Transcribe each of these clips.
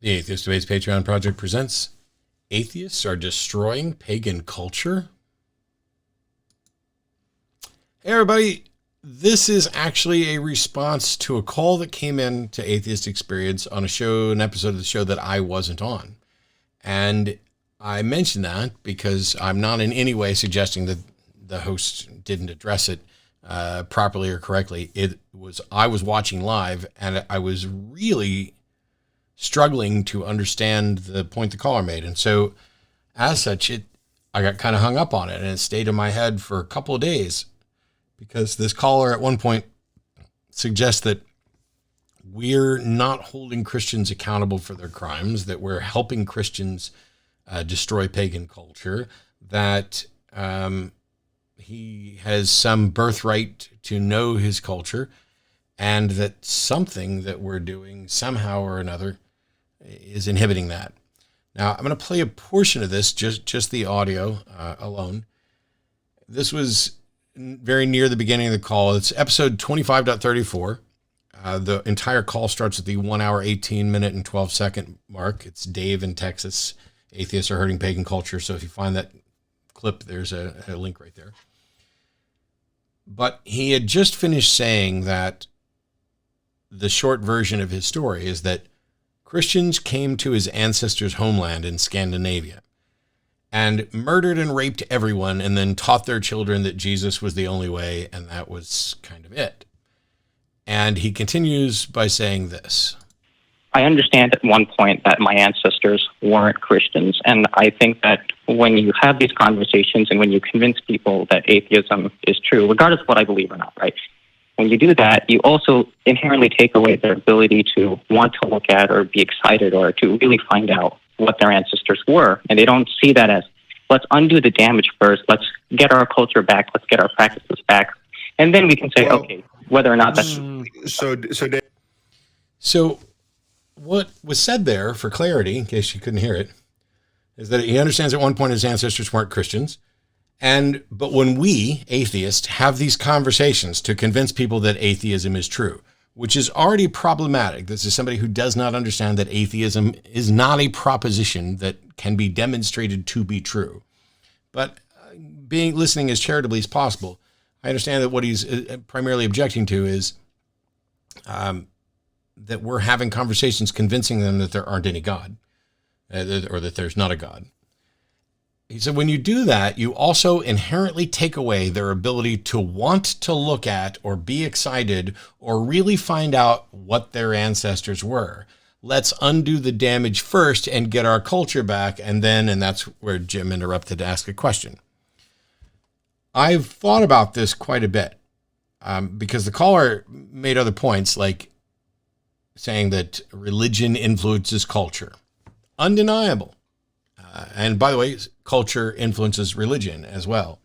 The Atheist Debates Patreon project presents Atheists Are Destroying Pagan Culture. Hey everybody, this is actually a response to a call that came in to Atheist Experience on an episode of the show that I wasn't on. And I mention that because I'm not in any way suggesting that the host didn't address it properly or correctly. I was watching live and I was really struggling to understand the point the caller made. And so as such, I got kind of hung up on it and it stayed in my head for a couple of days because this caller at one point suggests that we're not holding Christians accountable for their crimes, that we're helping Christians destroy pagan culture, that he has some birthright to know his culture, and that something that we're doing somehow or another is inhibiting that. Now, I'm going to play a portion of this, just the audio alone. This was very near the beginning of the call. It's episode 25.34. The entire call starts at the 1 hour, 18 minute and 12 second mark. It's Dave in Texas. Atheists are hurting pagan culture. So if you find that clip, there's a link right there. But he had just finished saying that the short version of his story is that Christians came to his ancestors' homeland in Scandinavia and murdered and raped everyone and then taught their children that Jesus was the only way, and that was kind of it. And he continues by saying this. I understand at one point that my ancestors weren't Christians, and I think that when you have these conversations and when you convince people that atheism is true, regardless of what I believe or not, right? When you do that, you also inherently take away their ability to want to look at or be excited or to really find out what their ancestors were. And they don't see that as, let's undo the damage first, let's get our culture back, let's get our practices back. And then we can say, okay, whether or not that's... So what was said there, for clarity, in case you couldn't hear it, is that he understands at one point his ancestors weren't Christians. But when we, atheists, have these conversations to convince people that atheism is true, which is already problematic. This is somebody who does not understand that atheism is not a proposition that can be demonstrated to be true. But listening as charitably as possible, I understand that what he's primarily objecting to is that we're having conversations convincing them that there aren't any God, or that there's not a God. He said, when you do that, you also inherently take away their ability to want to look at or be excited or really find out what their ancestors were. Let's undo the damage first and get our culture back. And that's where Jim interrupted to ask a question. I've thought about this quite a bit because the caller made other points, like saying that religion influences culture. Undeniable. And by the way, culture influences religion as well.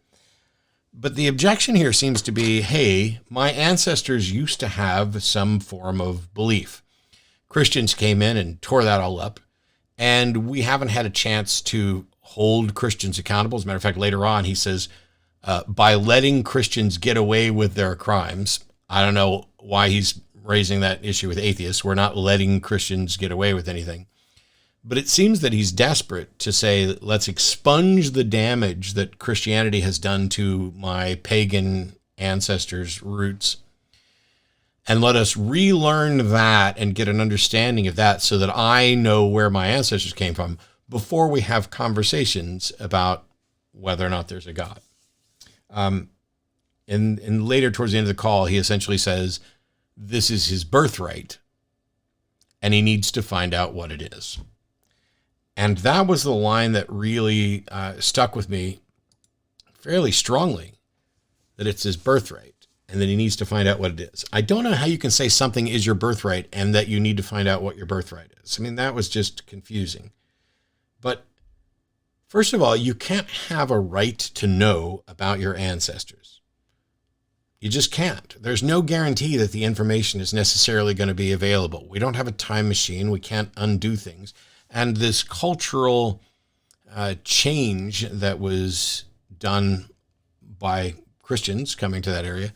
But the objection here seems to be, hey, my ancestors used to have some form of belief. Christians came in and tore that all up, and we haven't had a chance to hold Christians accountable. As a matter of fact, later on, he says, by letting Christians get away with their crimes, I don't know why he's raising that issue with atheists. We're not letting Christians get away with anything. But it seems that he's desperate to say, let's expunge the damage that Christianity has done to my pagan ancestors' roots, and let us relearn that and get an understanding of that so that I know where my ancestors came from before we have conversations about whether or not there's a God. And later, towards the end of the call, he essentially says, this is his birthright, and he needs to find out what it is. And that was the line that really stuck with me fairly strongly, that it's his birthright and that he needs to find out what it is. I don't know how you can say something is your birthright and that you need to find out what your birthright is. I mean, that was just confusing. But first of all, you can't have a right to know about your ancestors. You just can't. There's no guarantee that the information is necessarily going to be available. We don't have a time machine. We can't undo things. And this cultural change that was done by Christians coming to that area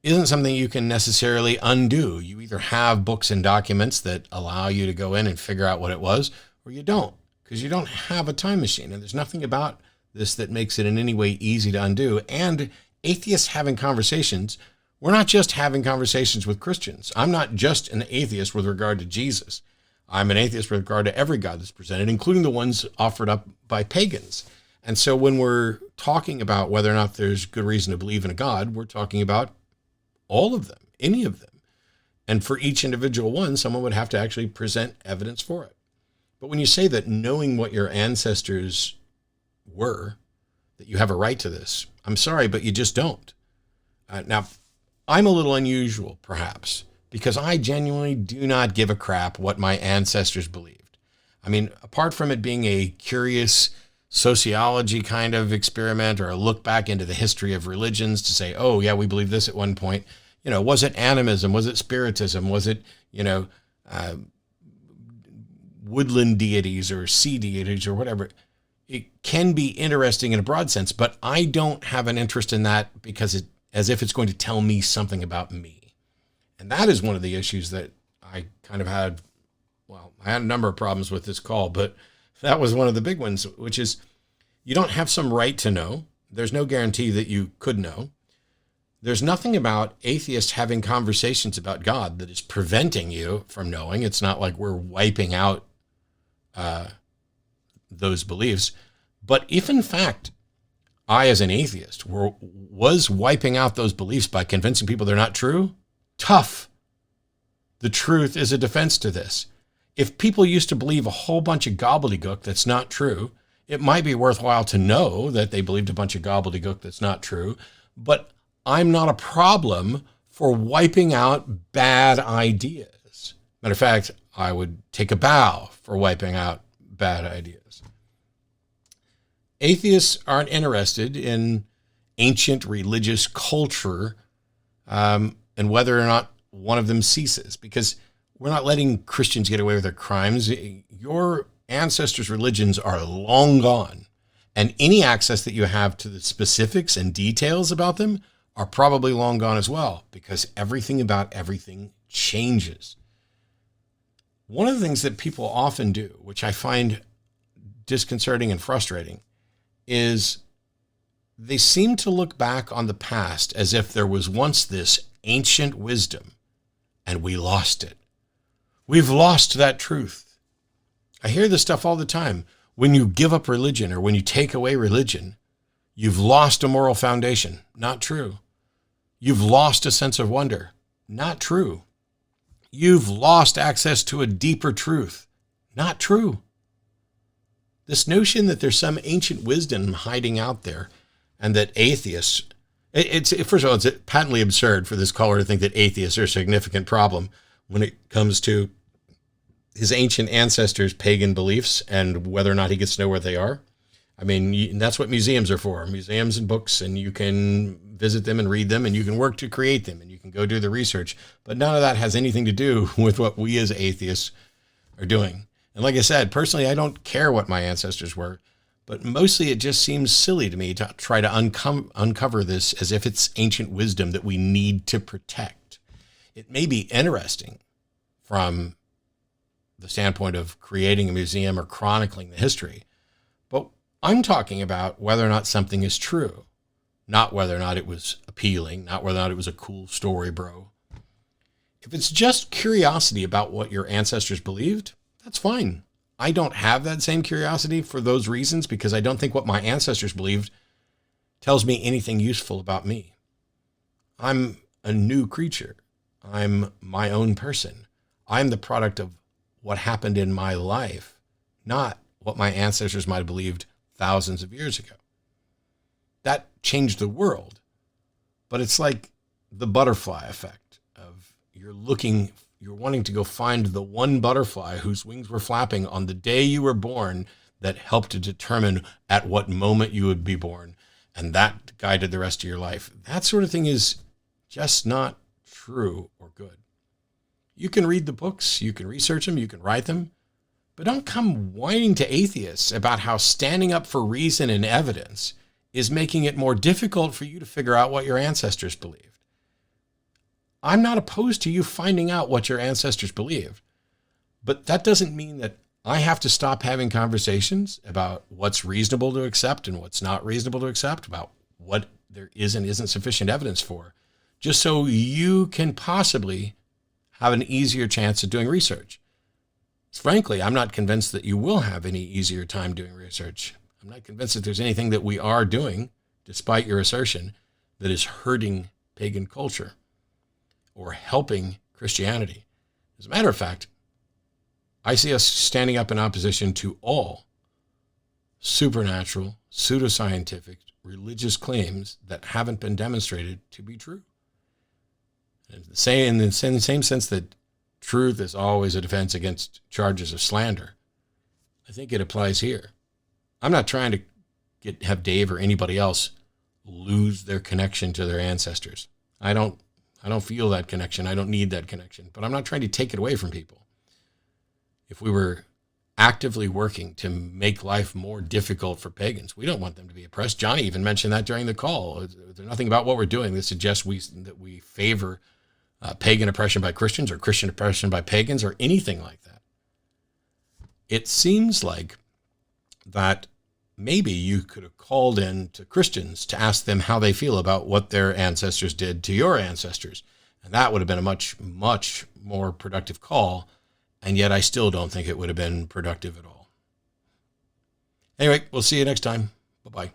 isn't something you can necessarily undo. You either have books and documents that allow you to go in and figure out what it was, or you don't, because you don't have a time machine. And there's nothing about this that makes it in any way easy to undo. And atheists having conversations, we're not just having conversations with Christians. I'm not just an atheist with regard to Jesus. I'm an atheist with regard to every God that's presented, including the ones offered up by pagans. And so when we're talking about whether or not there's good reason to believe in a God, we're talking about all of them, any of them. And for each individual one, someone would have to actually present evidence for it. But when you say that knowing what your ancestors were, that you have a right to this, I'm sorry, but you just don't. Now, I'm a little unusual, perhaps, because I genuinely do not give a crap what my ancestors believed. I mean, apart from it being a curious sociology kind of experiment or a look back into the history of religions to say, oh, yeah, we believe this at one point. Was it animism? Was it spiritism? Was it, woodland deities or sea deities or whatever? It can be interesting in a broad sense, but I don't have an interest in that because as if it's going to tell me something about me. And that is one of the issues that I kind of had. Well, I had a number of problems with this call, but that was one of the big ones, which is you don't have some right to know. There's no guarantee that you could know. There's nothing about atheists having conversations about God that is preventing you from knowing. It's not like we're wiping out those beliefs. But if in fact I, as an atheist, was wiping out those beliefs by convincing people they're not true, tough. The truth is a defense to this. If people used to believe a whole bunch of gobbledygook that's not true, it might be worthwhile to know that they believed a bunch of gobbledygook that's not true, but I'm not a problem for wiping out bad ideas. Matter of fact, I would take a bow for wiping out bad ideas. Atheists aren't interested in ancient religious culture and whether or not one of them ceases, because we're not letting Christians get away with their crimes. Your ancestors' religions are long gone, and any access that you have to the specifics and details about them are probably long gone as well, because everything about everything changes. One of the things that people often do, which I find disconcerting and frustrating, is they seem to look back on the past as if there was once this ancient wisdom and we lost it. We've lost that truth. I hear this stuff all the time. When you give up religion or when you take away religion, you've lost a moral foundation. Not true. You've lost a sense of wonder. Not true. You've lost access to a deeper truth. Not true. This notion that there's some ancient wisdom hiding out there and that atheists, first of all, it's patently absurd for this caller to think that atheists are a significant problem when it comes to his ancient ancestors' pagan beliefs and whether or not he gets to know where they are. I mean, that's what museums are for, museums and books, and you can visit them and read them, and you can work to create them, and you can go do the research. But none of that has anything to do with what we as atheists are doing. And like I said, personally, I don't care what my ancestors were, but mostly it just seems silly to me to try to uncover this as if it's ancient wisdom that we need to protect. It may be interesting from the standpoint of creating a museum or chronicling the history, but I'm talking about whether or not something is true, not whether or not it was appealing, not whether or not it was a cool story, bro. If it's just curiosity about what your ancestors believed, that's fine. I don't have that same curiosity for those reasons because I don't think what my ancestors believed tells me anything useful about me. I'm a new creature. I'm my own person. I'm the product of what happened in my life, not what my ancestors might have believed thousands of years ago. That changed the world. But it's like the butterfly effect of you're wanting to go find the one butterfly whose wings were flapping on the day you were born that helped to determine at what moment you would be born. And that guided the rest of your life. That sort of thing is just not true or good. You can read the books, you can research them, you can write them, but don't come whining to atheists about how standing up for reason and evidence is making it more difficult for you to figure out what your ancestors believed. I'm not opposed to you finding out what your ancestors believed, but that doesn't mean that I have to stop having conversations about what's reasonable to accept and what's not reasonable to accept, about what there is and isn't sufficient evidence for, just so you can possibly have an easier chance of doing research. Frankly, I'm not convinced that you will have any easier time doing research. I'm not convinced that there's anything that we are doing, despite your assertion, that is hurting pagan culture or helping Christianity. As a matter of fact, I see us standing up in opposition to all supernatural, pseudoscientific, religious claims that haven't been demonstrated to be true. In the same sense that truth is always a defense against charges of slander, I think it applies here. I'm not trying to have Dave or anybody else lose their connection to their ancestors. I don't feel that connection. I don't need that connection. But I'm not trying to take it away from people. If we were actively working to make life more difficult for pagans, we don't want them to be oppressed. Johnny even mentioned that during the call. There's nothing about what we're doing that suggests that we favor pagan oppression by Christians or Christian oppression by pagans or anything like that. It seems like that maybe you could have called in to Christians to ask them how they feel about what their ancestors did to your ancestors. And that would have been a much, much more productive call. And yet I still don't think it would have been productive at all. Anyway, we'll see you next time. Bye-bye.